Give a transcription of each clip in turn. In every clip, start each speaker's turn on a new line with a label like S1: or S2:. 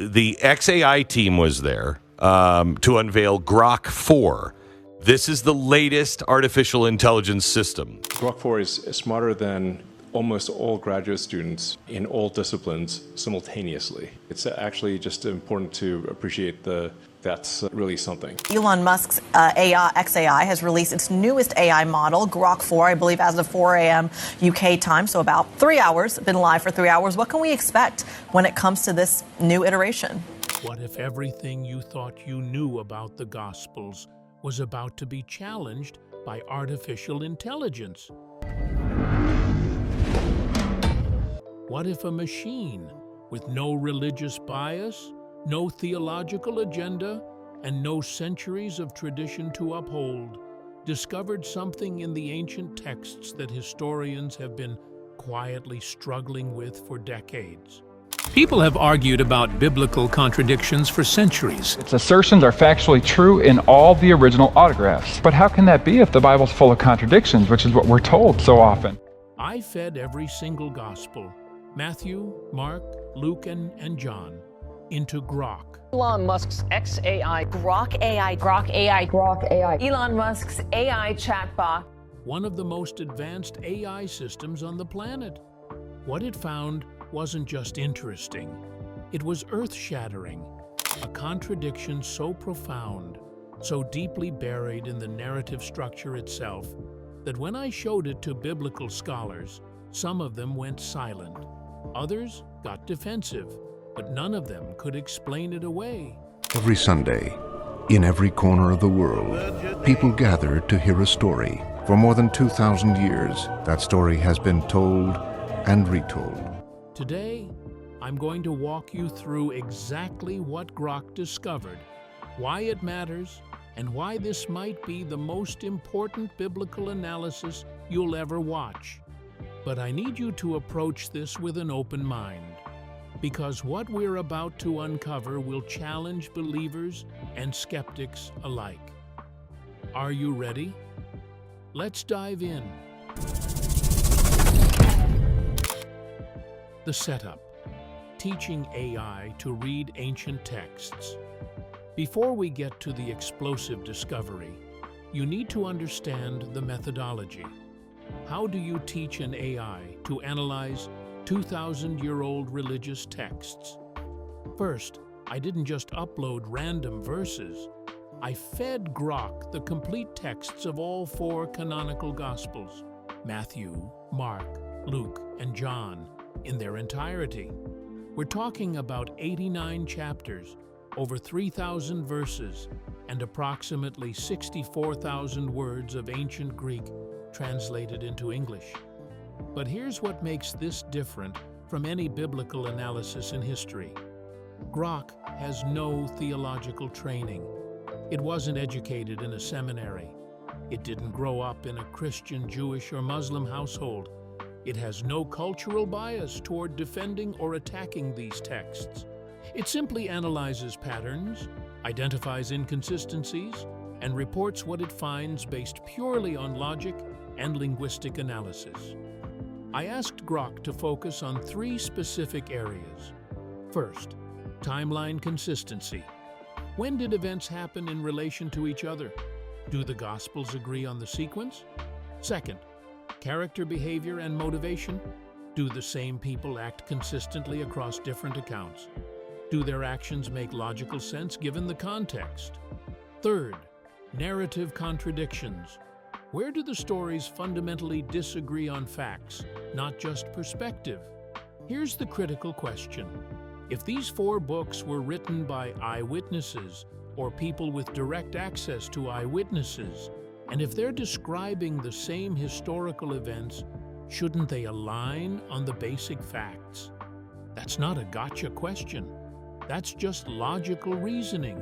S1: the XAI team was there to unveil Grok 4. This is the latest artificial intelligence system.
S2: Grok 4 is smarter than almost all graduate students in all disciplines simultaneously. It's actually just important to appreciate that's really something.
S3: Elon Musk's XAI has released its newest AI model, Grok 4, I believe as of 4 a.m. UK time, so about 3 hours, been live for 3 hours. What can we expect when it comes to this new iteration?
S4: What if everything you thought you knew about the Gospels was about to be challenged by artificial intelligence? What if a machine with no religious bias, no theological agenda, and no centuries of tradition to uphold, discovered something in the ancient texts that historians have been quietly struggling with for decades? People have argued about biblical contradictions for centuries.
S5: Its assertions are factually true in all the original autographs. But how can that be if the Bible's full of contradictions, which is what we're told so often?
S4: I fed every single gospel, Matthew, Mark, Luke, and John, into Grok.
S6: Elon Musk's XAI.
S3: Grok AI.
S6: Grok AI.
S7: Grok AI.
S6: Elon Musk's AI chatbot.
S4: One of the most advanced AI systems on the planet. What it found wasn't just interesting, it was earth-shattering. A contradiction so profound, so deeply buried in the narrative structure itself, that when I showed it to biblical scholars, some of them went silent. Others got defensive, but none of them could explain it away.
S8: Every Sunday, in every corner of the world, people gather to hear a story. For more than 2,000 years, that story has been told and retold.
S4: Today, I'm going to walk you through exactly what Grok discovered, why it matters, and why this might be the most important biblical analysis you'll ever watch. But I need you to approach this with an open mind, because what we're about to uncover will challenge believers and skeptics alike. Are you ready? Let's dive in. The setup: teaching AI to read ancient texts. Before we get to the explosive discovery, you need to understand the methodology. How do you teach an AI to analyze 2,000-year-old religious texts? First, I didn't just upload random verses. I fed Grok the complete texts of all 4 canonical Gospels, Matthew, Mark, Luke, and John, in their entirety. We're talking about 89 chapters, over 3,000 verses, and approximately 64,000 words of ancient Greek translated into English. But here's what makes this different from any biblical analysis in history. Grok has no theological training. It wasn't educated in a seminary. It didn't grow up in a Christian, Jewish, or Muslim household. It has no cultural bias toward defending or attacking these texts. It simply analyzes patterns, identifies inconsistencies, and reports what it finds based purely on logic and linguistic analysis. I asked Grok to focus on 3 specific areas. First, timeline consistency. When did events happen in relation to each other? Do the Gospels agree on the sequence? Second, character behavior and motivation. Do the same people act consistently across different accounts? Do their actions make logical sense given the context? Third, narrative contradictions. Where do the stories fundamentally disagree on facts, not just perspective? Here's the critical question. If these 4 books were written by eyewitnesses or people with direct access to eyewitnesses, and if they're describing the same historical events, shouldn't they align on the basic facts? That's not a gotcha question. That's just logical reasoning.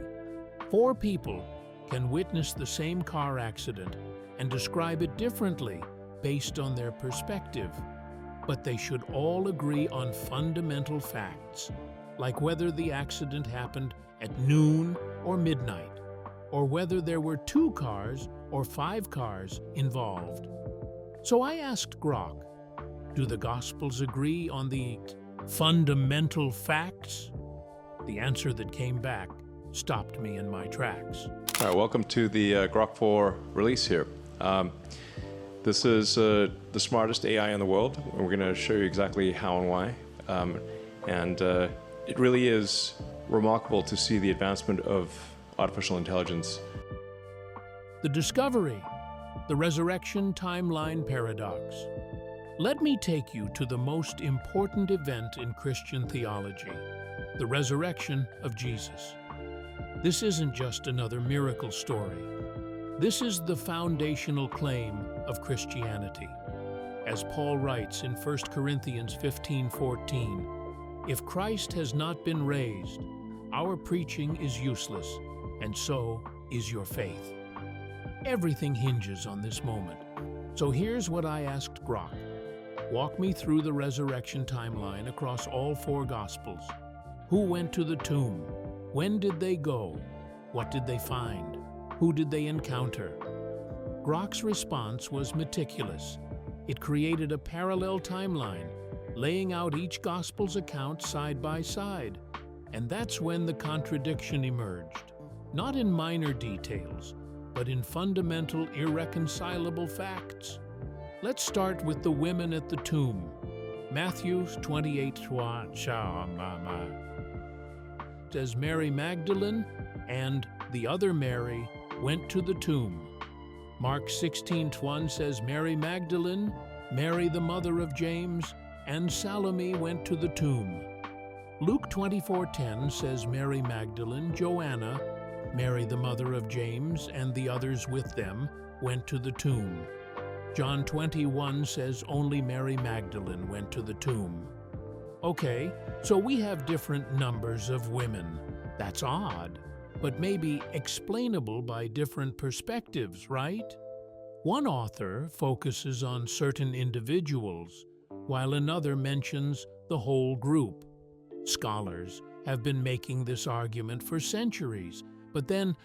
S4: 4 people can witness the same car accident and describe it differently based on their perspective. But they should all agree on fundamental facts, like whether the accident happened at noon or midnight, or whether there were 2 cars or 5 cars involved. So I asked Grok, do the Gospels agree on the fundamental facts? The answer that came back stopped me in my tracks.
S2: All right, welcome to the Grok 4 release here. This is the smartest AI in the world, and we're going to show you exactly how and why. It really is remarkable to see the advancement of artificial intelligence.
S4: The discovery, the resurrection timeline paradox. Let me take you to the most important event in Christian theology, the resurrection of Jesus. This isn't just another miracle story. This is the foundational claim of Christianity. As Paul writes in 1 Corinthians 15:14, "If Christ has not been raised, our preaching is useless, and so is your faith." Everything hinges on this moment. So here's what I asked Grok. Walk me through the resurrection timeline across all 4 Gospels. Who went to the tomb? When did they go? What did they find? Who did they encounter? Grok's response was meticulous. It created a parallel timeline, laying out each Gospel's account side by side. And that's when the contradiction emerged. Not in minor details, but in fundamental, irreconcilable facts. Let's start with the women at the tomb. Matthew 28 says Mary Magdalene and the other Mary went to the tomb. Mark 16:1 says Mary Magdalene, Mary the mother of James, and Salome went to the tomb. Luke 24:10 says Mary Magdalene, Joanna, Mary the mother of James, and the others with them went to the tomb. John 21 says only Mary Magdalene went to the tomb. Okay, so we have different numbers of women. That's odd, but maybe explainable by different perspectives, right? One author focuses on certain individuals, while another mentions the whole group. Scholars have been making this argument for centuries, but then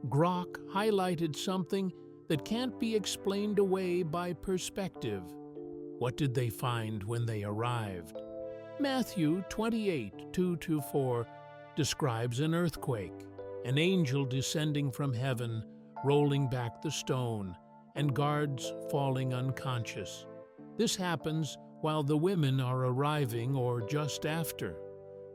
S4: Grok highlighted something that can't be explained away by perspective. What did they find when they arrived? Matthew 28:2-4 describes an earthquake, an angel descending from heaven, rolling back the stone, and guards falling unconscious. This happens while the women are arriving or just after.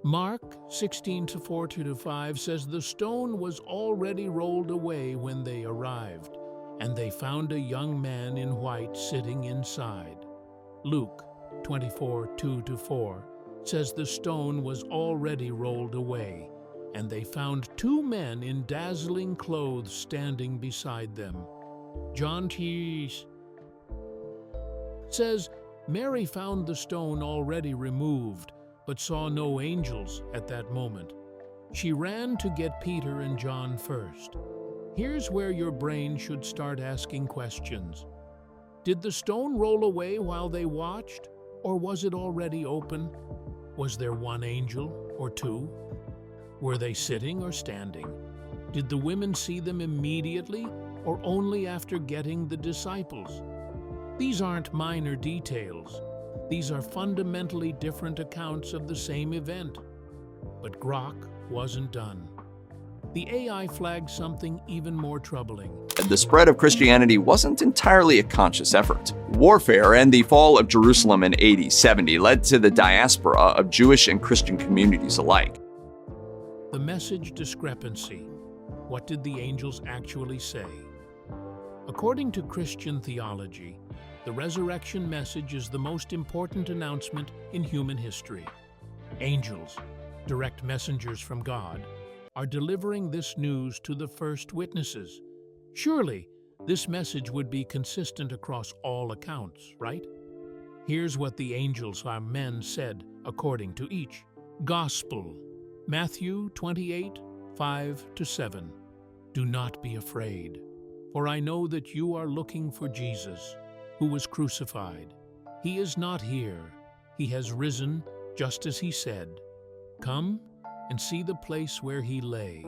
S4: Mark 16:4-5 says the stone was already rolled away when they arrived, and they found a young man in white sitting inside. Luke 24:2-4 says the stone was already rolled away, and they found 2 men in dazzling clothes standing beside them. John says Mary found the stone already removed, but saw no angels at that moment. She ran to get Peter and John first. Here's where your brain should start asking questions. Did the stone roll away while they watched, or was it already open? Was there 1 angel or 2? Were they sitting or standing? Did the women see them immediately, or only after getting the disciples? These aren't minor details. These are fundamentally different accounts of the same event. But Grok wasn't done. The AI flagged something even more troubling.
S7: The spread of Christianity wasn't entirely a conscious effort. Warfare and the fall of Jerusalem in AD 70 led to the diaspora of Jewish and Christian communities alike.
S4: The message discrepancy. What did the angels actually say? According to Christian theology, the resurrection message is the most important announcement in human history. Angels, direct messengers from God, are delivering this news to the first witnesses. Surely, this message would be consistent across all accounts, right? Here's what the angels or men said according to each Gospel. Matthew 28:5-7. Do not be afraid, for I know that you are looking for Jesus, who was crucified. He is not here. He has risen, just as he said. Come and see the place where he lay.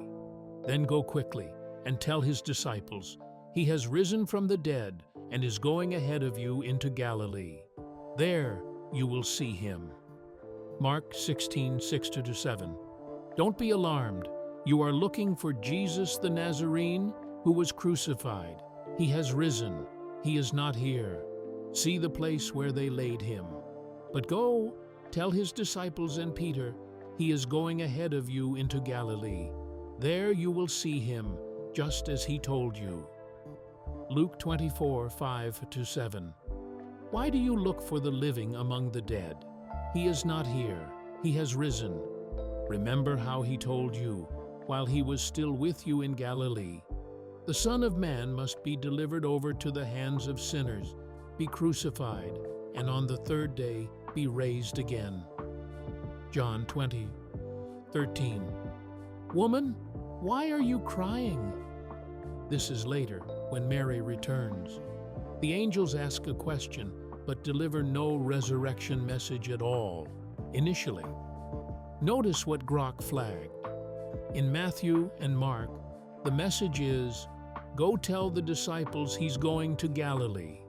S4: Then go quickly and tell his disciples, he has risen from the dead and is going ahead of you into Galilee. There you will see him. Mark 16:6-7. Don't be alarmed. You are looking for Jesus the Nazarene, who was crucified. He has risen. He is not here. See the place where they laid him. But go, tell his disciples and Peter, he is going ahead of you into Galilee. There you will see him, just as he told you. Luke 24, 5-7. Why do you look for the living among the dead? He is not here. He has risen. Remember how he told you, while he was still with you in Galilee. The Son of Man must be delivered over to the hands of sinners, be crucified, and on the third day be raised again. John 20:13. Woman, why are you crying? This is later, when Mary returns. The angels ask a question, but deliver no resurrection message at all, initially. Notice what Grok flagged. In Matthew and Mark, the message is, go tell the disciples he's going to Galilee.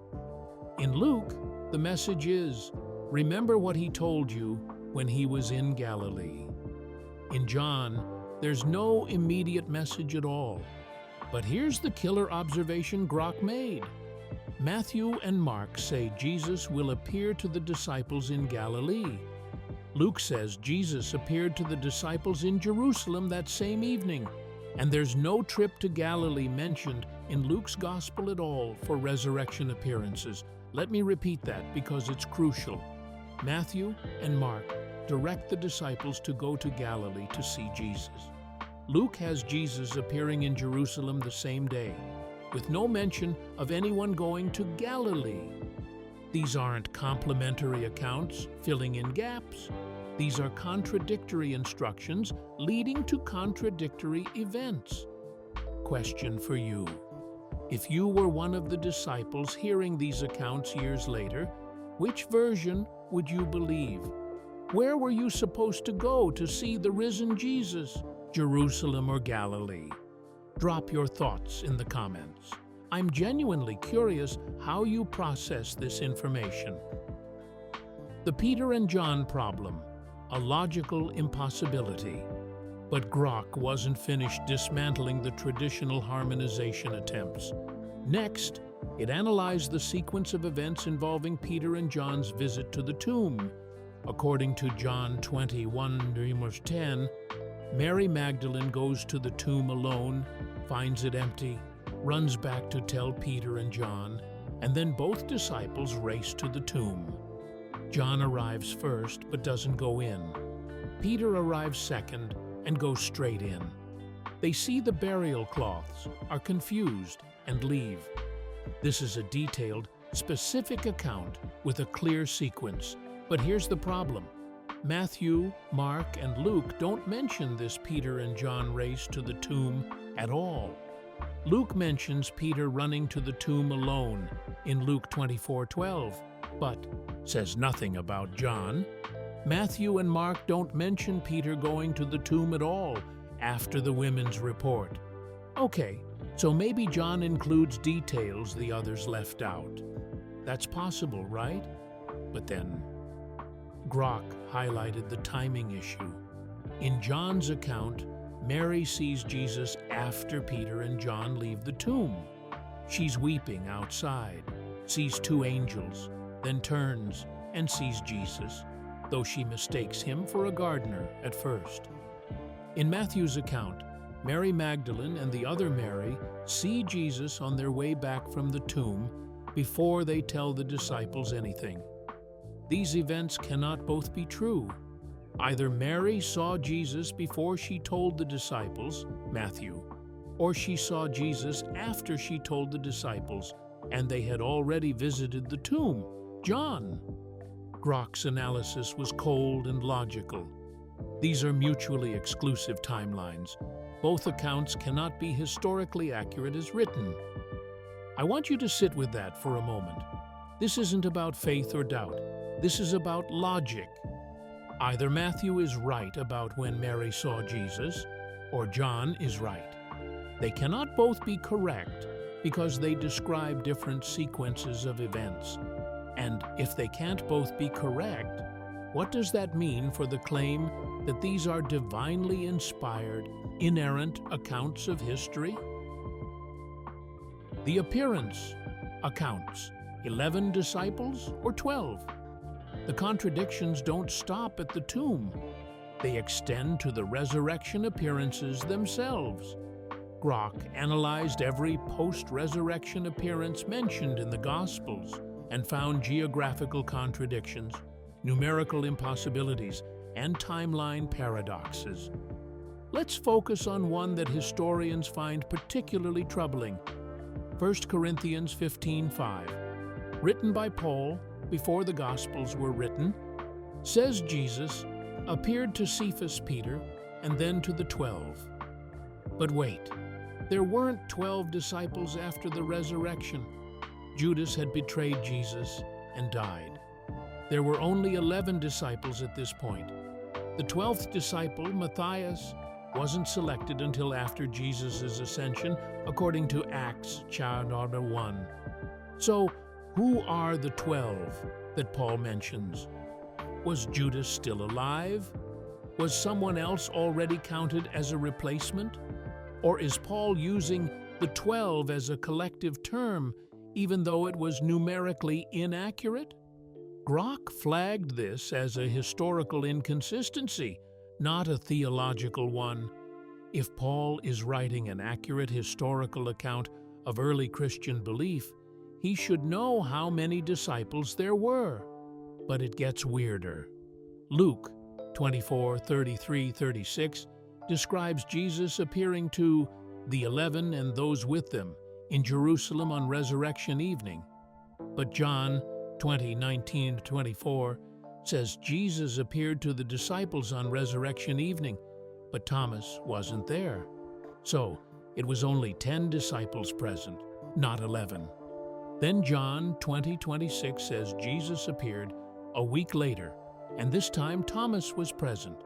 S4: In Luke, the message is, remember what he told you when he was in Galilee. In John, there's no immediate message at all. But here's the killer observation Grok made. Matthew and Mark say Jesus will appear to the disciples in Galilee. Luke says Jesus appeared to the disciples in Jerusalem that same evening, and there's no trip to Galilee mentioned in Luke's gospel at all for resurrection appearances. Let me repeat that because it's crucial. Matthew and Mark direct the disciples to go to Galilee to see Jesus. Luke has Jesus appearing in Jerusalem the same day, with no mention of anyone going to Galilee. These aren't complementary accounts filling in gaps. These are contradictory instructions leading to contradictory events. Question for you. If you were one of the disciples hearing these accounts years later, which version would you believe? Where were you supposed to go to see the risen Jesus? Jerusalem or Galilee? Drop your thoughts in the comments. I'm genuinely curious how you process this information. The Peter and John problem, a logical impossibility. But Grok wasn't finished dismantling the traditional harmonization attempts. Next, it analyzed the sequence of events involving Peter and John's visit to the tomb. According to John 21:10, Mary Magdalene goes to the tomb alone, finds it empty, runs back to tell Peter and John, and then both disciples race to the tomb. John arrives first but doesn't go in. Peter arrives second and goes straight in. They see the burial cloths, are confused, and leave. This is a detailed, specific account with a clear sequence. But here's the problem. Matthew, Mark, and Luke don't mention this Peter and John race to the tomb at all. Luke mentions Peter running to the tomb alone in Luke 24:12, but says nothing about John. Matthew and Mark don't mention Peter going to the tomb at all after the women's report. Okay, so maybe John includes details the others left out. That's possible, right? But then Grok highlighted the timing issue. In John's account, Mary sees Jesus after Peter and John leave the tomb. She's weeping outside, sees two angels, then turns and sees Jesus, though she mistakes him for a gardener at first. In Matthew's account, Mary Magdalene and the other Mary see Jesus on their way back from the tomb before they tell the disciples anything. These events cannot both be true. Either Mary saw Jesus before she told the disciples, Matthew, or she saw Jesus after she told the disciples, and they had already visited the tomb, John. Grok's analysis was cold and logical. These are mutually exclusive timelines. Both accounts cannot be historically accurate as written. I want you to sit with that for a moment. This isn't about faith or doubt. This is about logic. Either Matthew is right about when Mary saw Jesus, or John is right. They cannot both be correct because they describe different sequences of events. And if they can't both be correct, what does that mean for the claim that these are divinely inspired, inerrant accounts of history? The appearance accounts, 11 disciples or 12? The contradictions don't stop at the tomb. They extend to the resurrection appearances themselves. Grok analyzed every post-resurrection appearance mentioned in the Gospels and found geographical contradictions, numerical impossibilities, and timeline paradoxes. Let's focus on one that historians find particularly troubling. 1 Corinthians 15:5, written by Paul before the Gospels were written, says Jesus appeared to Cephas, Peter, and then to the 12. But wait, there weren't 12 disciples after the resurrection. Judas had betrayed Jesus and died. There were only 11 disciples at this point. The 12th disciple, Matthias, wasn't selected until after Jesus' ascension, according to Acts chapter 1. So, who are the 12 that Paul mentions? Was Judas still alive? Was someone else already counted as a replacement? Or is Paul using the 12 as a collective term, even though it was numerically inaccurate? Grok flagged this as a historical inconsistency, not a theological one. If Paul is writing an accurate historical account of early Christian belief, he should know how many disciples there were. But it gets weirder. Luke 24:33-36 describes Jesus appearing to the 11 and those with them in Jerusalem on resurrection evening. But John 20:19-24 says Jesus appeared to the disciples on resurrection evening, but Thomas wasn't there. So it was only 10 disciples present, not 11. Then John 20:26 says Jesus appeared a week later, and this time Thomas was present.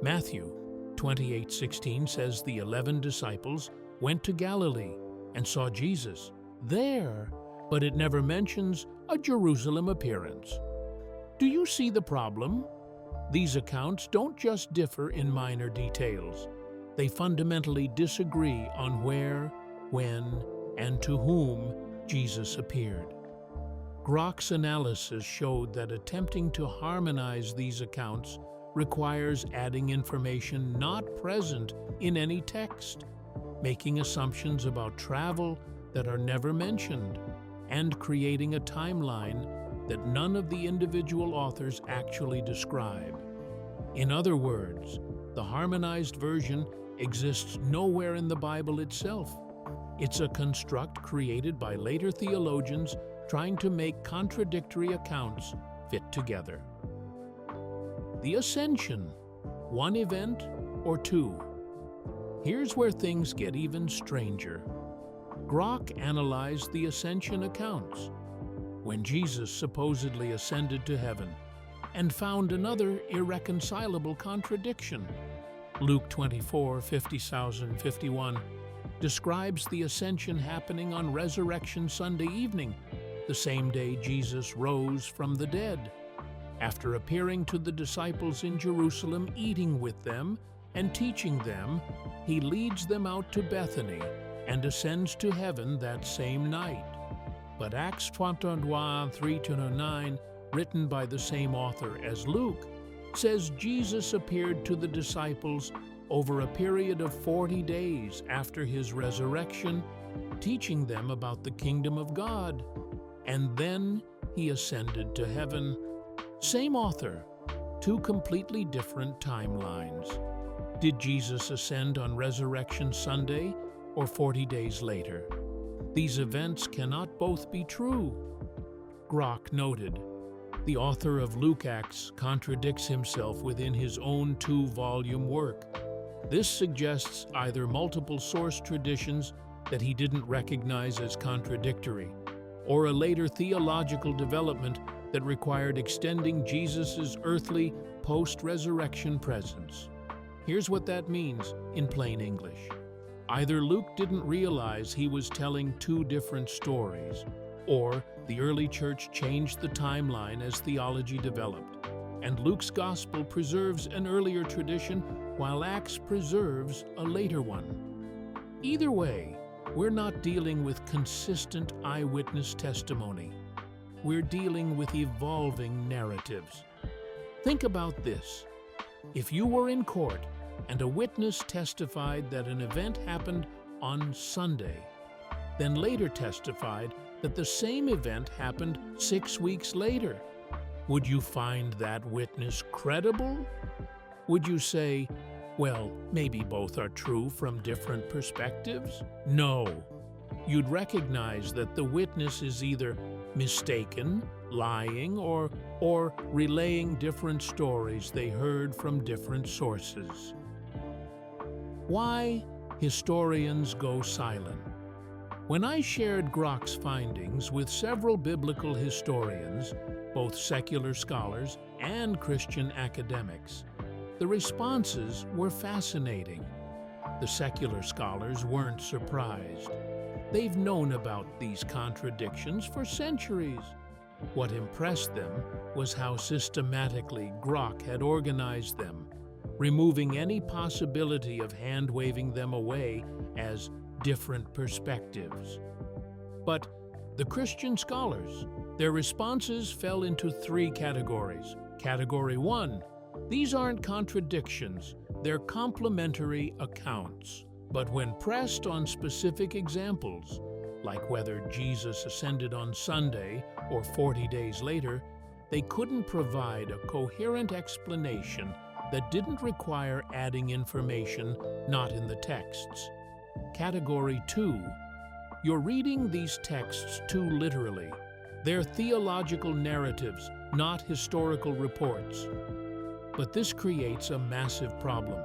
S4: Matthew 28:16 says the 11 disciples went to Galilee and saw Jesus there, but it never mentions a Jerusalem appearance. Do you see the problem? These accounts don't just differ in minor details. They fundamentally disagree on where, when, and to whom Jesus appeared. Grok's analysis showed that attempting to harmonize these accounts requires adding information not present in any text, making assumptions about travel that are never mentioned, and creating a timeline that none of the individual authors actually describe. In other words, the harmonized version exists nowhere in the Bible itself. It's a construct created by later theologians trying to make contradictory accounts fit together. The Ascension, one event or two? Here's where things get even stranger. Grok analyzed the Ascension accounts, when Jesus supposedly ascended to heaven, and found another irreconcilable contradiction. Luke 24:50-51 describes the ascension happening on Resurrection Sunday evening, the same day Jesus rose from the dead. After appearing to the disciples in Jerusalem, eating with them and teaching them, he leads them out to Bethany and ascends to heaven that same night. But Acts 21:3-9, written by the same author as Luke, says Jesus appeared to the disciples over a period of 40 days after his resurrection, teaching them about the kingdom of God. And then he ascended to heaven. Same author, two completely different timelines. Did Jesus ascend on Resurrection Sunday or 40 days later? These events cannot both be true. Grok noted, the author of Luke Acts contradicts himself within his own 2-volume work. This suggests either multiple source traditions that he didn't recognize as contradictory, or a later theological development that required extending Jesus' earthly post-resurrection presence. Here's what that means in plain English. Either Luke didn't realize he was telling two different stories, or the early church changed the timeline as theology developed. and Luke's gospel preserves an earlier tradition while Acts preserves a later one. Either way, we're not dealing with consistent eyewitness testimony. We're dealing with evolving narratives. Think about this. If you were in court and a witness testified that an event happened on Sunday, then later testified that the same event happened 6 weeks later, would you find that witness credible? Would you say, well, maybe both are true from different perspectives? No. You'd recognize that the witness is either mistaken, lying, or relaying different stories they heard from different sources. Why historians go silent? When I shared Grok's findings with several biblical historians, both secular scholars and Christian academics, the responses were fascinating. The secular scholars weren't surprised. They've known about these contradictions for centuries. What impressed them was how systematically Grok had organized them, removing any possibility of hand-waving them away as different perspectives. But the Christian scholars, their responses fell into 3 categories. Category 1, these aren't contradictions, they're complementary accounts. But when pressed on specific examples, like whether Jesus ascended on Sunday or 40 days later, they couldn't provide a coherent explanation that didn't require adding information not in the texts. Category 2, you're reading these texts too literally. They're theological narratives, not historical reports. But this creates a massive problem.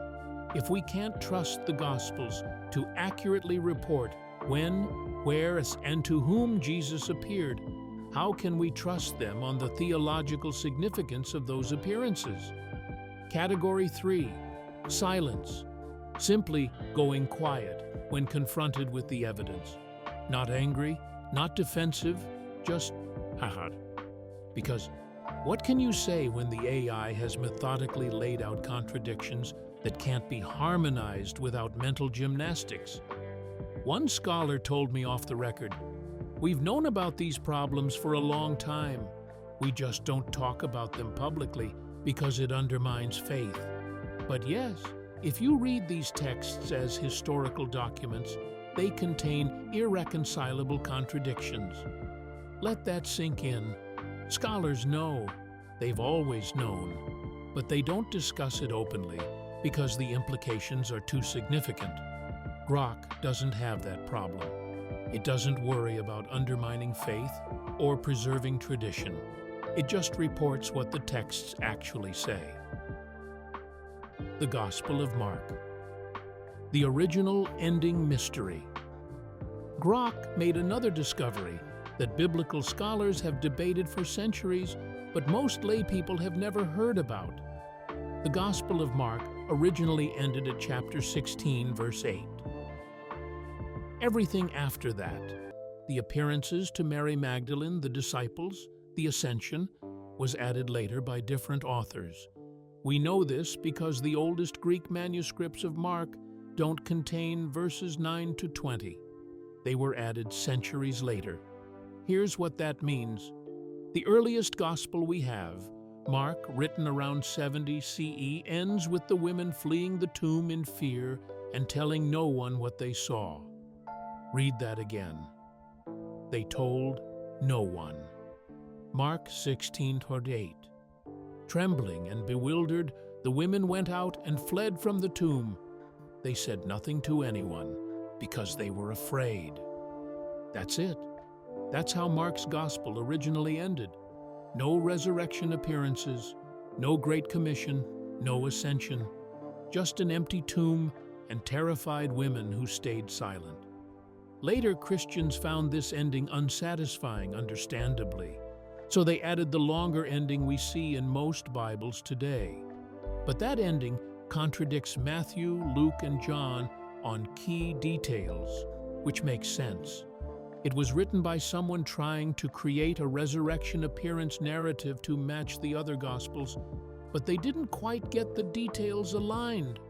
S4: If we can't trust the Gospels to accurately report when, where, and to whom Jesus appeared, how can we trust them on the theological significance of those appearances? Category 3, silence. Simply going quiet when confronted with the evidence. Not angry, not defensive, just haha. Because what can you say when the AI has methodically laid out contradictions that can't be harmonized without mental gymnastics? One scholar told me off the record, "We've known about these problems for a long time. We just don't talk about them publicly because it undermines faith." But yes, if you read these texts as historical documents, they contain irreconcilable contradictions. Let that sink in. Scholars know, they've always known, but they don't discuss it openly because the implications are too significant. Grok doesn't have that problem. It doesn't worry about undermining faith or preserving tradition. It just reports what the texts actually say. The Gospel of Mark. The original ending mystery. Grok made another discovery that biblical scholars have debated for centuries, but most laypeople have never heard about. The Gospel of Mark originally ended at chapter 16, verse 8. Everything after that, the appearances to Mary Magdalene, the disciples, the Ascension, was added later by different authors. We know this because the oldest Greek manuscripts of Mark don't contain verses 9 to 20. They were added centuries later. Here's what that means. The earliest gospel we have, Mark, written around 70 CE, ends with the women fleeing the tomb in fear and telling no one what they saw. Read that again. They told no one. Mark 16:28. Trembling and bewildered, the women went out and fled from the tomb. They said nothing to anyone because they were afraid. That's it. That's how Mark's gospel originally ended. No resurrection appearances, no Great Commission, no ascension, just an empty tomb and terrified women who stayed silent. Later, Christians found this ending unsatisfying, understandably, so they added the longer ending we see in most Bibles today. But that ending contradicts Matthew, Luke, and John on key details, which makes sense. It was written by someone trying to create a resurrection appearance narrative to match the other Gospels, but they didn't quite get the details aligned.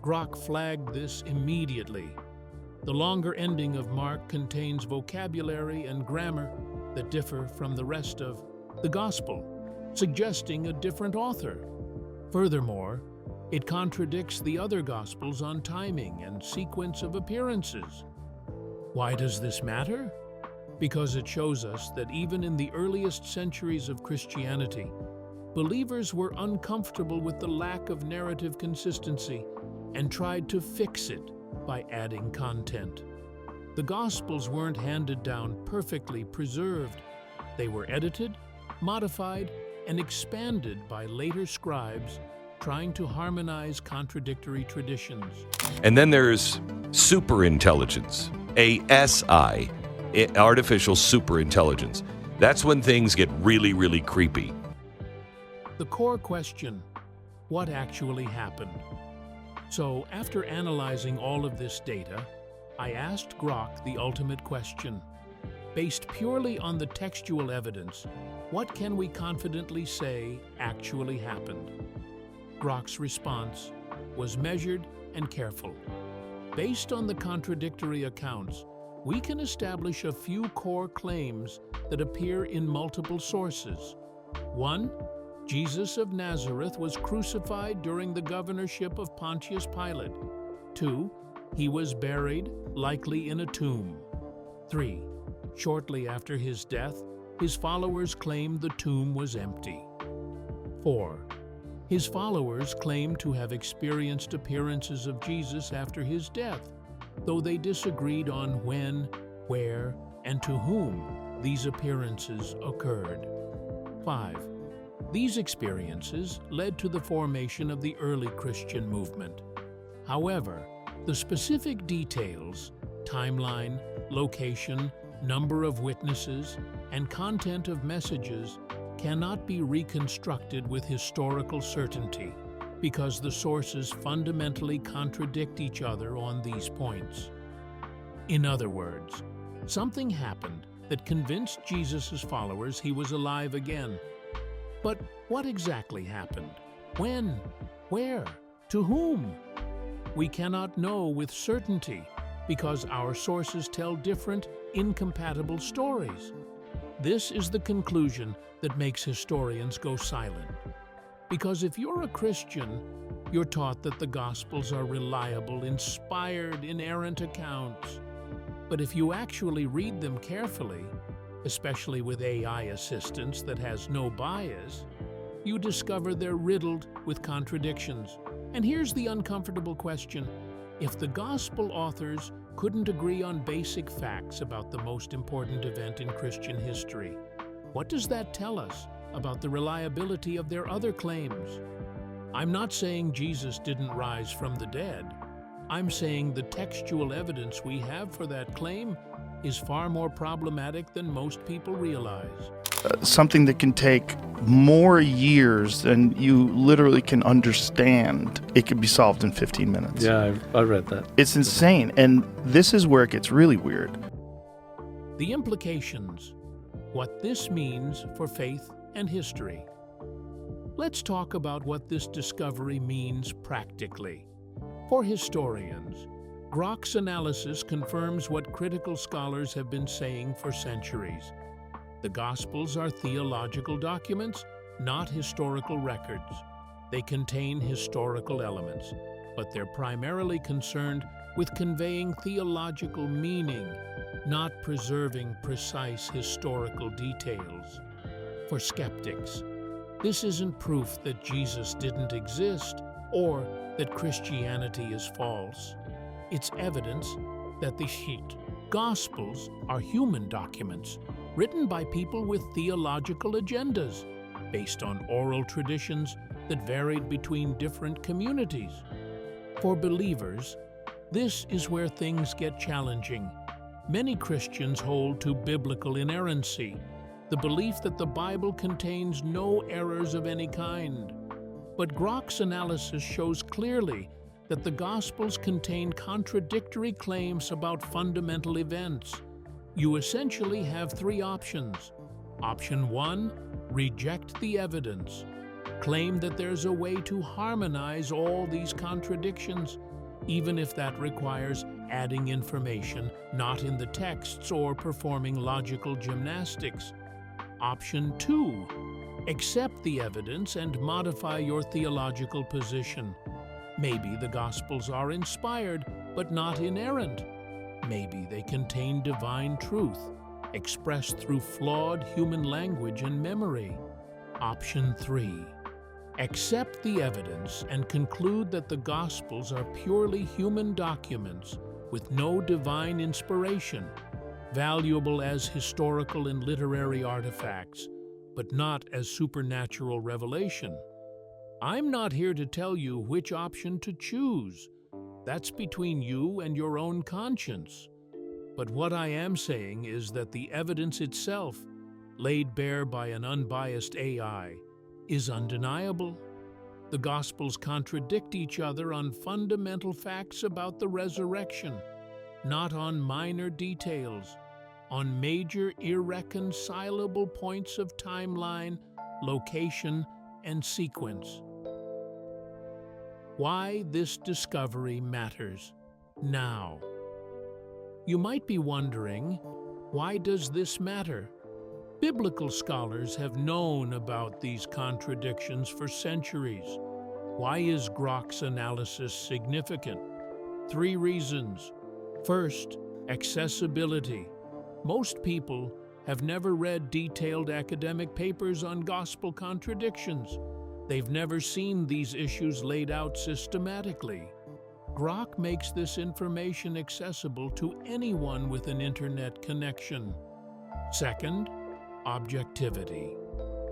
S4: Grok flagged this immediately. The longer ending of Mark contains vocabulary and grammar that differ from the rest of the Gospel, suggesting a different author. Furthermore, it contradicts the other Gospels on timing and sequence of appearances. Why does this matter? Because it shows us that even in the earliest centuries of Christianity, believers were uncomfortable with the lack of narrative consistency and tried to fix it by adding content. The Gospels weren't handed down perfectly preserved. They were edited, modified, and expanded by later scribes trying to harmonize contradictory traditions.
S1: And then there's superintelligence, ASI, artificial superintelligence. That's when things get really, really creepy.
S4: The core question, what actually happened? So, after analyzing all of this data, I asked Grok the ultimate question. Based purely on the textual evidence, what can we confidently say actually happened? Grok's response was measured and careful. Based on the contradictory accounts, we can establish a few core claims that appear in multiple sources. 1. Jesus of Nazareth was crucified during the governorship of Pontius Pilate. 2. He was buried, likely in a tomb. 3. Shortly after his death, his followers claimed the tomb was empty. 4. His followers claimed to have experienced appearances of Jesus after his death, though they disagreed on when, where, and to whom these appearances occurred. 5. These experiences led to the formation of the early Christian movement. However, the specific details, timeline, location, number of witnesses, and content of messages cannot be reconstructed with historical certainty because the sources fundamentally contradict each other on these points. In other words, something happened that convinced Jesus' followers he was alive again. But what exactly happened? When? Where? To whom? We cannot know with certainty because our sources tell different, incompatible stories. This is the conclusion that makes historians go silent. Because if you're a Christian, you're taught that the Gospels are reliable, inspired, inerrant accounts. But if you actually read them carefully, especially with AI assistance that has no bias, you discover they're riddled with contradictions. And here's the uncomfortable question. If the Gospel authors couldn't agree on basic facts about the most important event in Christian history, what does that tell us about the reliability of their other claims? I'm not saying Jesus didn't rise from the dead. I'm saying the textual evidence we have for that claim is far more problematic than most people realize.
S9: Something that can take more years than you literally can understand, it could be solved in 15 minutes.
S10: Yeah, I read that.
S9: It's insane, and this is where it gets really weird.
S4: The implications, what this means for faith and history. Let's talk about what this discovery means practically. For historians, Grok's analysis confirms what critical scholars have been saying for centuries. The Gospels are theological documents, not historical records. They contain historical elements, but they're primarily concerned with conveying theological meaning, not preserving precise historical details. For skeptics, this isn't proof that Jesus didn't exist or that Christianity is false. It's evidence that the Gospels are human documents written by people with theological agendas based on oral traditions that varied between different communities. For believers, this is where things get challenging. Many Christians hold to biblical inerrancy, the belief that the Bible contains no errors of any kind. But Grok's analysis shows clearly that the Gospels contain contradictory claims about fundamental events. You essentially have three options. Option 1, reject the evidence. Claim that there's a way to harmonize all these contradictions, even if that requires adding information not in the texts or performing logical gymnastics. Option 2, accept the evidence and modify your theological position. Maybe the Gospels are inspired, but not inerrant. Maybe they contain divine truth, expressed through flawed human language and memory. Option 3, accept the evidence and conclude that the Gospels are purely human documents with no divine inspiration, valuable as historical and literary artifacts, but not as supernatural revelation. I'm not here to tell you which option to choose. That's between you and your own conscience. But what I am saying is that the evidence itself, laid bare by an unbiased AI, is undeniable. The Gospels contradict each other on fundamental facts about the resurrection, not on minor details, on major irreconcilable points of timeline, location, and sequence. Why this discovery matters now. You might be wondering, why does this matter? Biblical scholars have known about these contradictions for centuries. Why is Grok's analysis significant? 3 reasons. First, accessibility. Most people have never read detailed academic papers on gospel contradictions. They've never seen these issues laid out systematically. Grok makes this information accessible to anyone with an internet connection. Second, objectivity.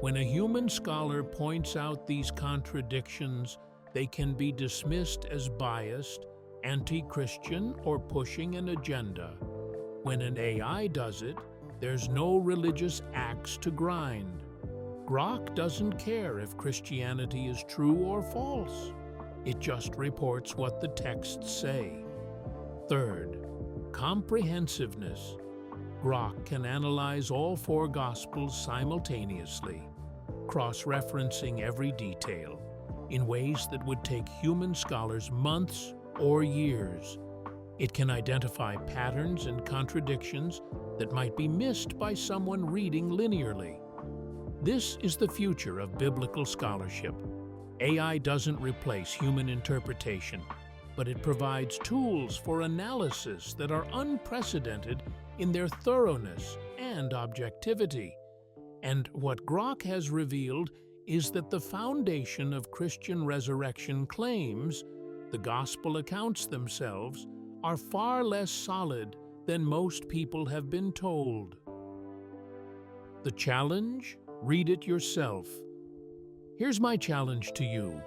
S4: When a human scholar points out these contradictions, they can be dismissed as biased, anti-Christian, or pushing an agenda. When an AI does it, there's no religious axe to grind. Grok doesn't care if Christianity is true or false. It just reports what the texts say. Third, comprehensiveness. Grok can analyze all 4 Gospels simultaneously, cross-referencing every detail in ways that would take human scholars months or years. It can identify patterns and contradictions that might be missed by someone reading linearly. This is the future of biblical scholarship. AI doesn't replace human interpretation, but it provides tools for analysis that are unprecedented in their thoroughness and objectivity. And what Grok has revealed is that the foundation of Christian resurrection claims, the gospel accounts themselves, are far less solid than most people have been told. The challenge? Read it yourself. Here's my challenge to you.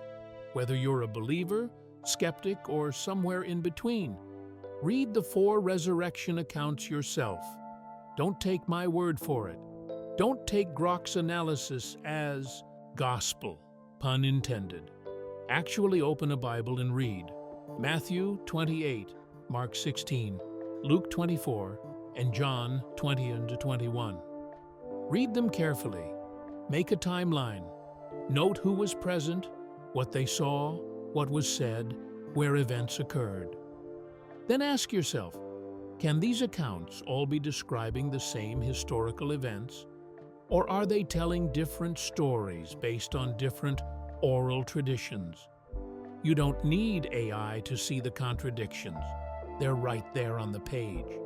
S4: Whether you're a believer, skeptic, or somewhere in between, read the 4 resurrection accounts yourself. Don't take my word for it. Don't take Grok's analysis as gospel, pun intended. Actually open a Bible and read Matthew 28, Mark 16, Luke 24, and John 20-21. Read them carefully. Make a timeline. Note who was present, what they saw, what was said, where events occurred. Then ask yourself, can these accounts all be describing the same historical events? Or are they telling different stories based on different oral traditions? You don't need AI to see the contradictions. They're right there on the page.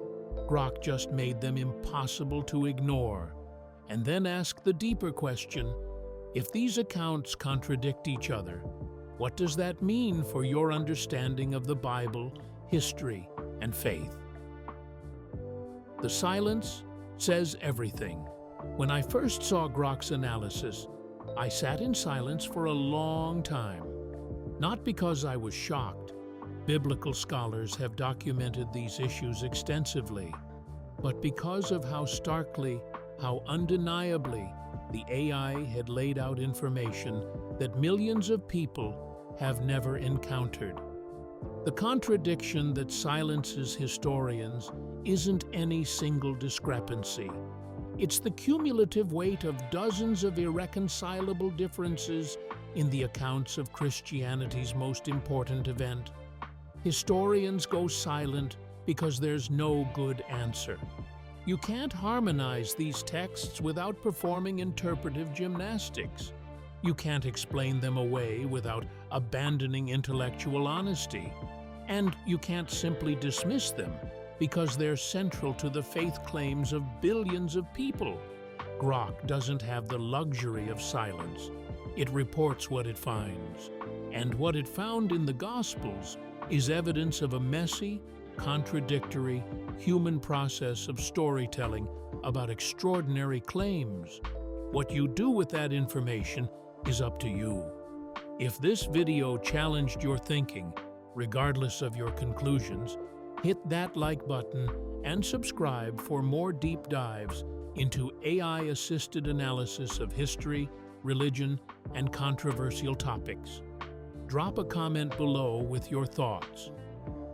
S4: Grok just made them impossible to ignore. And then ask the deeper question, if these accounts contradict each other, what does that mean for your understanding of the Bible, history, and faith? The silence says everything. When I first saw Grok's analysis, I sat in silence for a long time. Not because I was shocked. Biblical scholars have documented these issues extensively, but because of how starkly, how undeniably, the AI had laid out information that millions of people have never encountered. The contradiction that silences historians isn't any single discrepancy. It's the cumulative weight of dozens of irreconcilable differences in the accounts of Christianity's most important event. Historians go silent because there's no good answer. You can't harmonize these texts without performing interpretive gymnastics. You can't explain them away without abandoning intellectual honesty. And you can't simply dismiss them because they're central to the faith claims of billions of people. Grok doesn't have the luxury of silence. It reports what it finds. And what it found in the Gospels is evidence of a messy, contradictory, human process of storytelling about extraordinary claims. What you do with that information is up to you. If this video challenged your thinking, regardless of your conclusions, hit that like button and subscribe for more deep dives into AI-assisted analysis of history, religion, and controversial topics. Drop a comment below with your thoughts.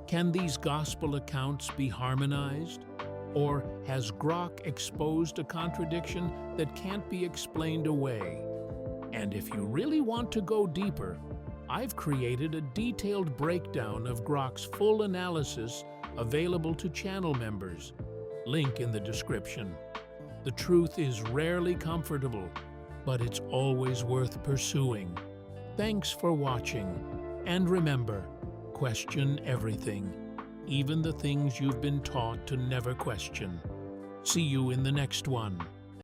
S4: Can these gospel accounts be harmonized? Or has Grok exposed a contradiction that can't be explained away? And if you really want to go deeper, I've created a detailed breakdown of Grok's full analysis available to channel members. Link in the description. The truth is rarely comfortable, but it's always worth pursuing. Thanks for watching, and remember, question everything, even the things you've been taught to never question. See you in the next one.